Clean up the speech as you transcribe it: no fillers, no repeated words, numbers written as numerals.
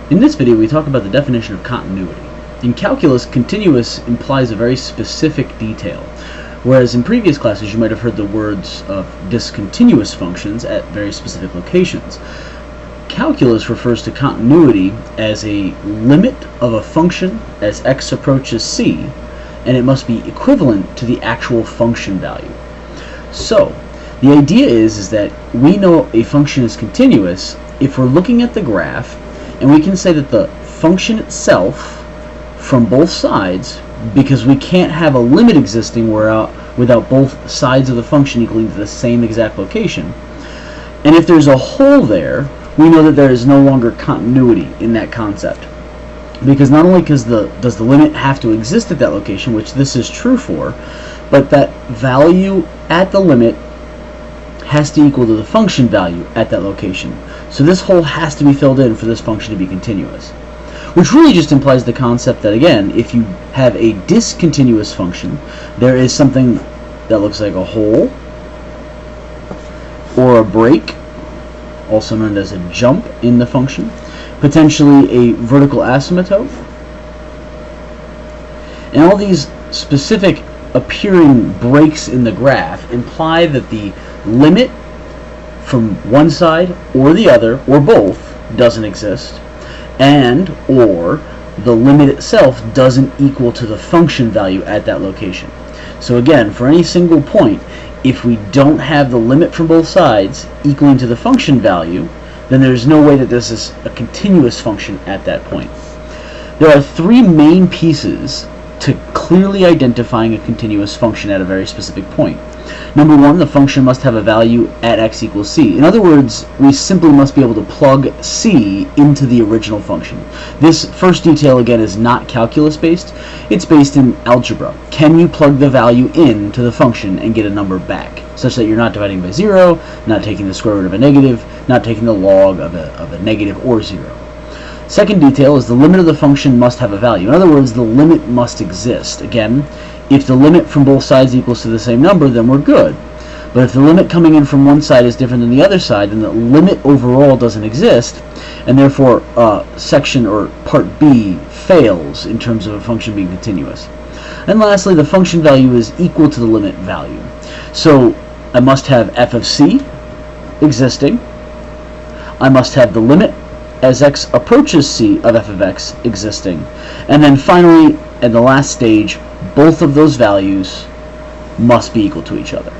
In this video, we talk about the definition of continuity. In calculus, continuous implies a very specific detail, whereas in previous classes you might have heard the words of discontinuous functions at very specific locations. Calculus refers to continuity as a limit of a function as x approaches c, and it must be equivalent to the actual function value. So, the idea is that we know a function is continuous if we're looking at the graph and we can say that the function itself from both sides, because we can't have a limit existing without both sides of the function equaling to the same exact location. And if there's a hole there, we know that there is no longer continuity in that concept. Because not only does the limit have to exist at that location, which this is true for, but that value at the limit has to equal to the function value at that location. So this hole has to be filled in for this function to be continuous. Which really just implies the concept that, again, if you have a discontinuous function, there is something that looks like a hole or a break, also known as a jump in the function, potentially a vertical asymptote. And all these specific appearing breaks in the graph imply that the limit from one side or the other, or both, doesn't exist, and or the limit itself doesn't equal to the function value at that location. So again, for any single point, if we don't have the limit from both sides equaling to the function value, then there's no way that this is a continuous function at that point. There are three main pieces to clearly identifying a continuous function at a very specific point. Number one, the function must have a value at x equals c. In other words, we simply must be able to plug c into the original function. This first detail, again, is not calculus based. It's based in algebra. Can you plug the value into the function and get a number back, such that you're not dividing by 0, not taking the square root of a negative, not taking the log of a negative or 0. Second detail is the limit of the function must have a value. In other words, the limit must exist. Again, if the limit from both sides equals to the same number, then we're good. But if the limit coming in from one side is different than the other side, then the limit overall doesn't exist, and therefore section or part B fails in terms of a function being continuous. And lastly, the function value is equal to the limit value. So I must have f of c existing. I must have the limit as x approaches c of f of x existing. And then finally, at the last stage, both of those values must be equal to each other.